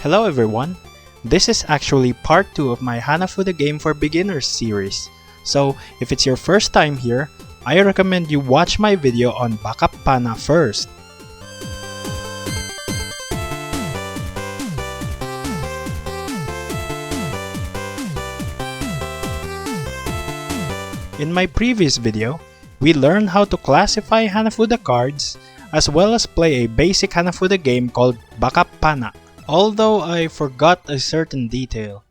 Hello everyone! This is actually part 2 of my HANAFUDA game for beginners series. So if it's your first time here, I recommend you watch my video on Bakappana first. In my previous video, we learned how to classify HANAFUDA cards as well as play a basic HANAFUDA game called Bakappana. Although I forgot a certain detail.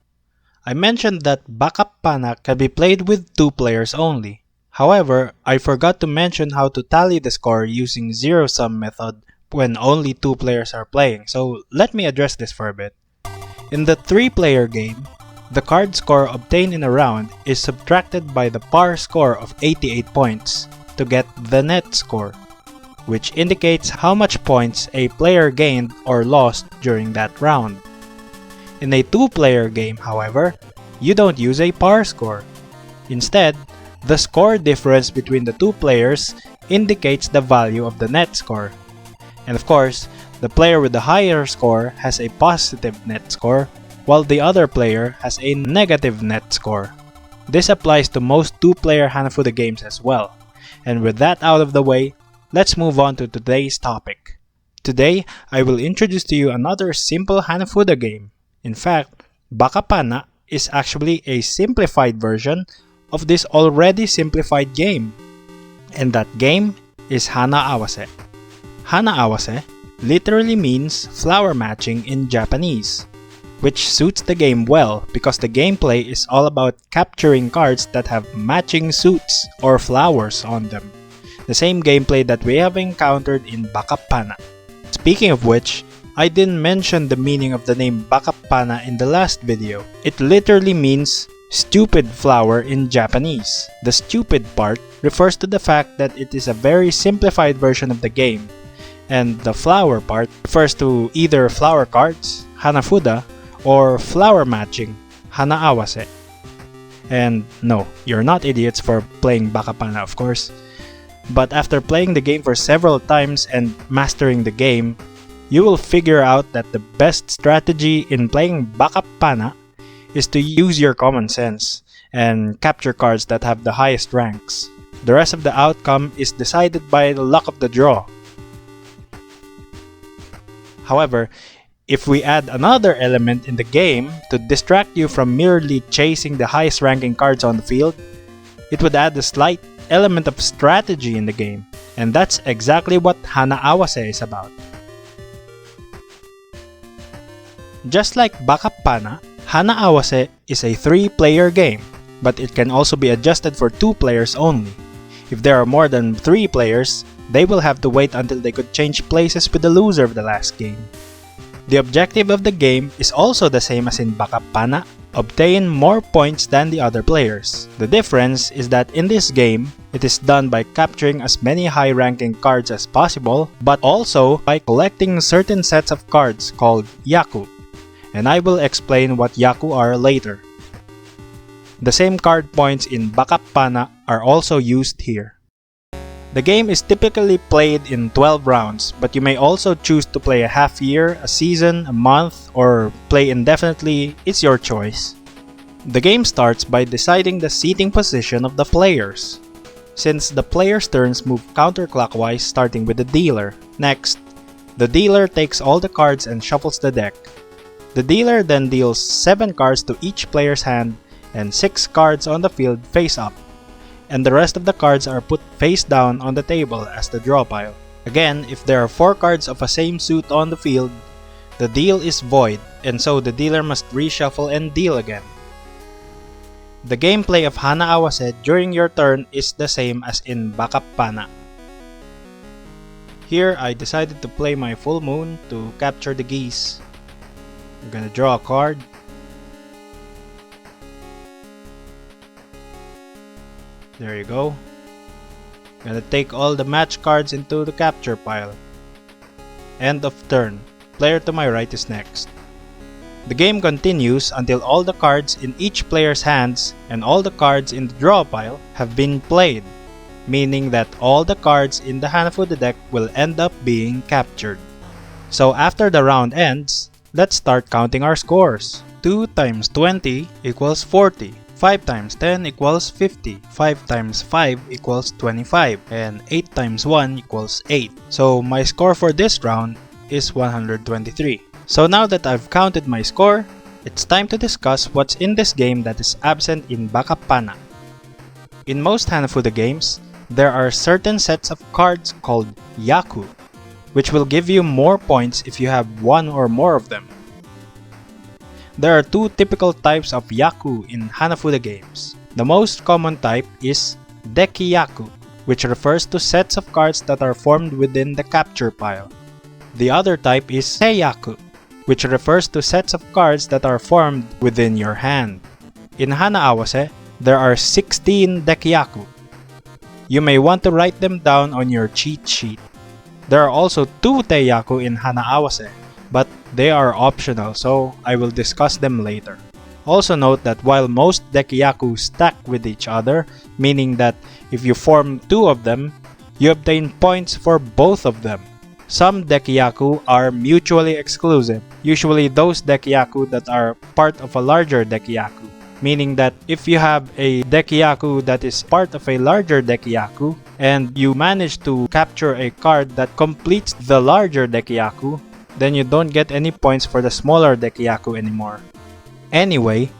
I mentioned that Bakappana can be played with 2 players only. However, I forgot to mention how to tally the score using zero-sum method when only 2 players are playing, so let me address this for a bit. In the 3-player game, the card score obtained in a round is subtracted by the par score of 88 points to get the net score, which indicates how much points a player gained or lost during that round. In a 2-player game, however, you don't use a par score. Instead, the score difference between the 2 players indicates the value of the net score. And of course, the player with the higher score has a positive net score, while the other player has a negative net score. This applies to most 2-player HANAFUDA games as well. And with that out of the way, let's move on to today's topic. Today, I will introduce to you another simple HANAFUDA game. In fact, Bakappana is actually a simplified version of this already simplified game. And that game is HANA-AWASE. HANA-AWASE literally means flower matching in Japanese, which suits the game well because the gameplay is all about capturing cards that have matching suits or flowers on them. The same gameplay that we have encountered in Bakappana. Speaking of which, I didn't mention the meaning of the name Bakappana in the last video. It literally means stupid flower in Japanese. The stupid part refers to the fact that it is a very simplified version of the game, and the flower part refers to either flower cards, HANAFUDA, or flower matching, HANA-AWASE. And no, you're not idiots for playing Bakappana, of course. But after playing the game for several times and mastering the game, you will figure out that the best strategy in playing Bakappana is to use your common sense and capture cards that have the highest ranks. The rest of the outcome is decided by the luck of the draw. However, if we add another element in the game to distract you from merely chasing the highest ranking cards on the field, it would add a slight element of strategy in the game, and that's exactly what HANA-AWASE is about. Just like Bakappana, HANA-AWASE is a 3-player game, but it can also be adjusted for 2 players only. If there are more than 3 players, they will have to wait until they could change places with the loser of the last game. The objective of the game is also the same as in Bakappana: obtain more points than the other players. The difference is that in this game, it is done by capturing as many high-ranking cards as possible, but also by collecting certain sets of cards called Yaku, and I will explain what Yaku are later. The same card points in Bakappana are also used here. The game is typically played in 12 rounds, but you may also choose to play a half year, a season, a month, or play indefinitely. It's your choice. The game starts by deciding the seating position of the players, since the players' turns move counterclockwise starting with the dealer. Next, the dealer takes all the cards and shuffles the deck. The dealer then deals 7 cards to each player's hand and 6 cards on the field face up, and the rest of the cards are put face down on the table as the draw pile. Again, if there are 4 cards of a same suit on the field, the deal is void, and so the dealer must reshuffle and deal again. The gameplay of HANA-AWASE during your turn is the same as in Bakappana. Here, I decided to play my full moon to capture the geese. I'm gonna draw a card. There you go. Gonna take all the match cards into the capture pile. End of turn. Player to my right is next. The game continues until all the cards in each player's hands and all the cards in the draw pile have been played, meaning that all the cards in the HANAFUDA deck will end up being captured. So after the round ends, Let's start counting our scores. 2 times 20 equals 40. 5 times 10 equals 50. 5 times 5 equals 25. And 8 times 1 equals 8. So my score for this round is 123. So now that I've counted my score, it's time to discuss what's in this game that is absent in Bakappana. In most HANAFUDA games, there are certain sets of cards called Yaku, which will give you more points if you have one or more of them. There are two typical types of Yaku in HANAFUDA games. The most common type is Deki Yaku, which refers to sets of cards that are formed within the capture pile. The other type is Yaku, which refers to sets of cards that are formed within your hand. In HANA-AWASE, there are 16 Dekiyaku. You may want to write them down on your cheat sheet. There are also 2 Teiyaku in HANA-AWASE, but they are optional, so I will discuss them later. Also note that while most Dekiyaku stack with each other, meaning that if you form 2 of them, you obtain points for both of them. Some Dekiyaku are mutually exclusive, usually those Dekiyaku that are part of a larger Dekiyaku. Meaning that if you have a Dekiyaku that is part of a larger Dekiyaku and you manage to capture a card that completes the larger Dekiyaku, then you don't get any points for the smaller Dekiyaku anymore. Anyway,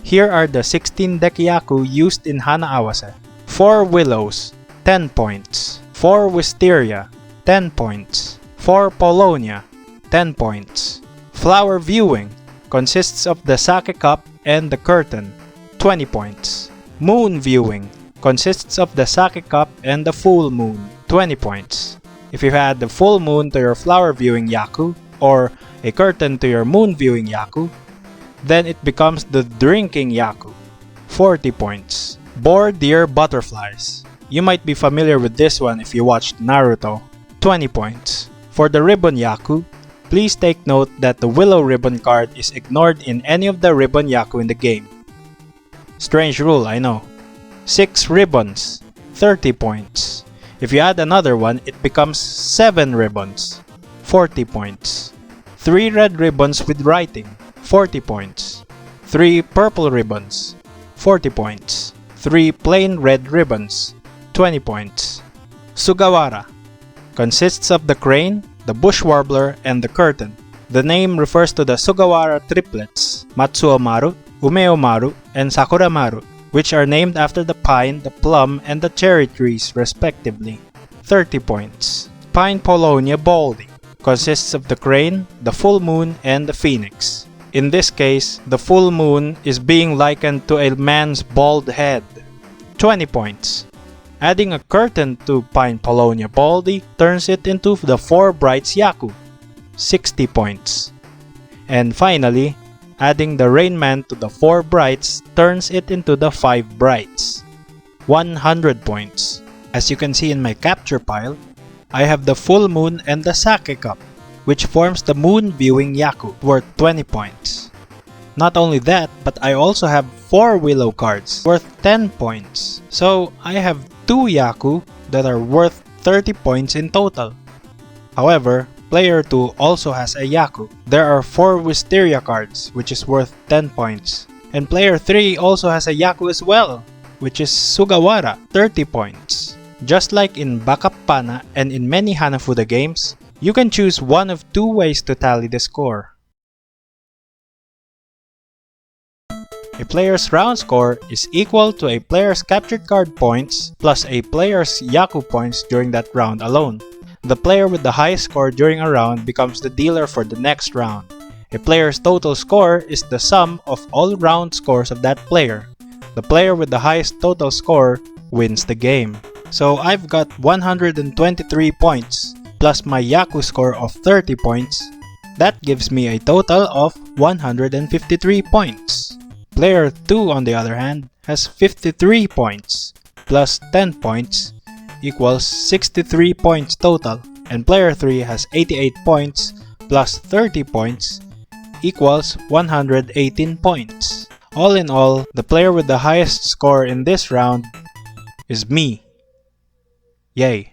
here are the 16 Dekiyaku used in HANA-AWASE. 4 Willows, 10 points. 4 Wisteria, 10 points. 4 Polonia, 10 points. Flower Viewing consists of the sake cup and the curtain, 20 points. Moon Viewing consists of the sake cup and the full moon, 20 points. If you add the full moon to your flower viewing Yaku, or a curtain to your moon viewing Yaku, then it becomes the drinking Yaku, 40 points. Boar Deer Butterflies. You might be familiar with this one if you watched Naruto, 20 points. For the ribbon Yaku, please take note that the Willow Ribbon card is ignored in any of the ribbon Yaku in the game. Strange rule, I know. 6 ribbons, 30 points. If you add another one, it becomes 7 ribbons, 40 points. 3 red ribbons with writing, 40 points. 3 purple ribbons, 40 points. 3 plain red ribbons, 20 points. Sugawara consists of the crane, the bush warbler, and the curtain. The name refers to the Sugawara triplets, Matsuomaru, Umeomaru, and Sakuramaru, which are named after the pine, the plum, and the cherry trees respectively. 30 points. Pine Polonia Baldy consists of the crane, the full moon, and the phoenix. In this case, the full moon is being likened to a man's bald head. 20 points. Adding a curtain to Pine Polonia Baldy turns it into the 4 Brights Yaku, 60 points. And finally, adding the Rainman to the 4 Brights turns it into the 5 Brights, 100 points. As you can see in my capture pile, I have the full moon and the sake cup, which forms the moon viewing Yaku, worth 20 points. Not only that, but I also have 4 Willow cards, worth 10 points. So I have 2 Yaku that are worth 30 points in total. However, player 2 also has a Yaku. There are 4 Wisteria cards, which is worth 10 points. And player 3 also has a Yaku as well, which is Sugawara, 30 points. Just like in Bakappana and in many HANAFUDA games, you can choose one of 2 ways to tally the score. A player's round score is equal to a player's captured card points plus a player's Yaku points during that round alone. The player with the highest score during a round becomes the dealer for the next round. A player's total score is the sum of all round scores of that player. The player with the highest total score wins the game. So I've got 123 points plus my Yaku score of 30 points. That gives me a total of 153 points. Player 2 on the other hand has 53 points plus 10 points equals 63 points total, and player 3 has 88 points plus 30 points equals 118 points. All in all, the player with the highest score in this round is me. Yay!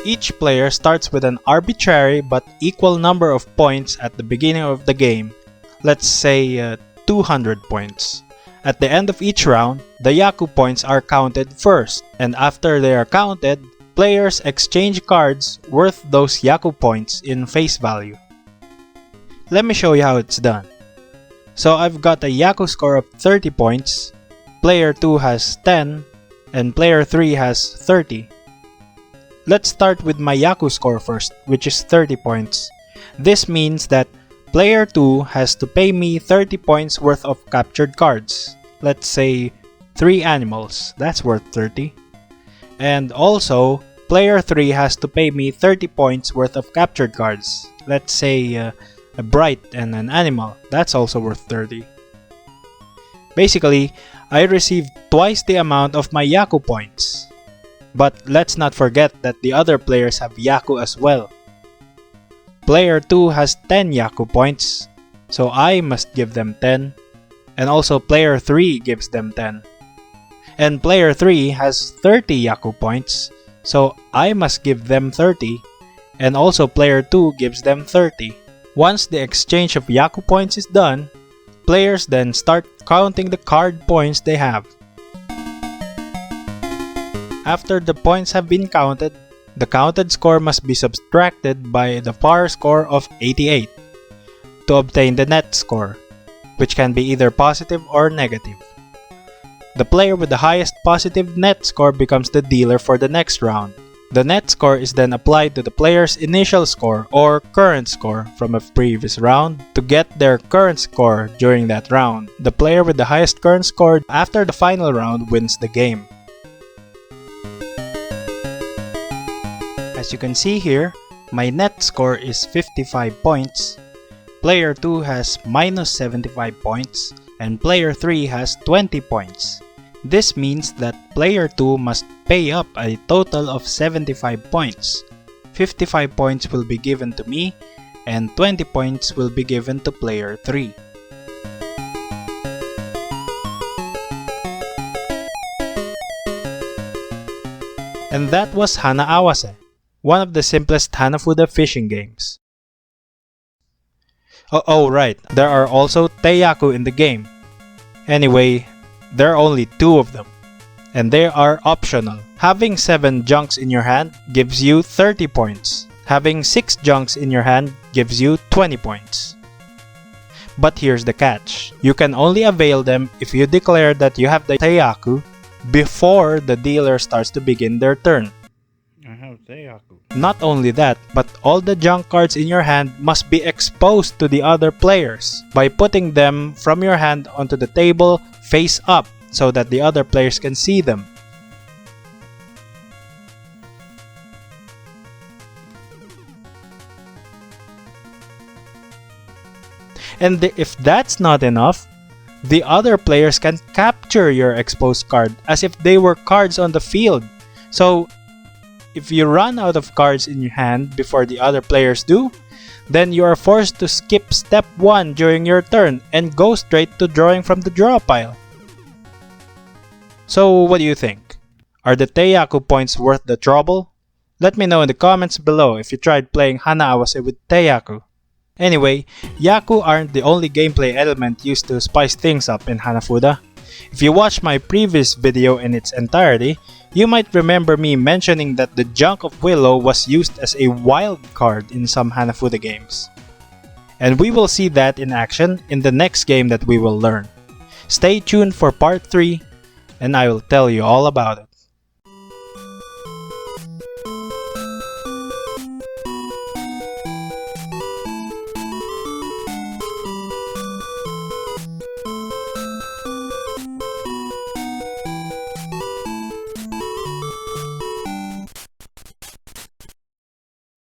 Each player starts with an arbitrary but equal number of points at the beginning of the game. Let's say 200 points. At the end of each round, the Yaku points are counted first, and after they are counted, players exchange cards worth those Yaku points in face value. Let me show you how it's done. So I've got a Yaku score of 30 points, player 2 has 10, and player 3 has 30. Let's start with my Yaku score first, which is 30 points. This means that player 2 has to pay me 30 points worth of captured cards. Let's say 3 animals, that's worth 30. And also, player 3 has to pay me 30 points worth of captured cards. Let's say a bright and an animal, that's also worth 30. Basically, I received twice the amount of my Yaku points. But let's not forget that the other players have Yaku as well. Player 2 has 10 Yaku points, so I must give them 10. And also player 3 gives them 10. And player 3 has 30 Yaku points, so I must give them 30. And also player 2 gives them 30. Once the exchange of Yaku points is done, players then start counting the card points they have. After the points have been counted, the counted score must be subtracted by the par score of 88 to obtain the net score, which can be either positive or negative. The player with the highest positive net score becomes the dealer for the next round. The net score is then applied to the player's initial score or current score from a previous round to get their current score during that round. The player with the highest current score after the final round wins the game. As you can see here, my net score is 55 points, player 2 has minus 75 points, and player 3 has 20 points. This means that player 2 must pay up a total of 75 points. 55 points will be given to me, and 20 points will be given to player 3. And that was HANA-AWASE, one of the simplest HANAFUDA fishing games. Oh right, there are also Yaku in the game. Anyway, there are only 2 of them, and they are optional. Having 7 junks in your hand gives you 30 points. Having 6 junks in your hand gives you 20 points. But here's the catch. You can only avail them if you declare that you have the Yaku before the dealer starts to begin their turn. I have Yaku. Not only that, but all the junk cards in your hand must be exposed to the other players by putting them from your hand onto the table face up so that the other players can see them. And if that's not enough, the other players can capture your exposed card as if they were cards on the field. So if you run out of cards in your hand before the other players do, then you are forced to skip step 1 during your turn and go straight to drawing from the draw pile. So what do you think? Are the Yaku points worth the trouble? Let me know in the comments below if you tried playing HANA-AWASE with Yaku. Anyway, Yaku aren't the only gameplay element used to spice things up in HANAFUDA. If you watched my previous video in its entirety, you might remember me mentioning that the Junk of Willow was used as a wild card in some HANAFUDA games. And we will see that in action in the next game that we will learn. Stay tuned for part 3, and I will tell you all about it.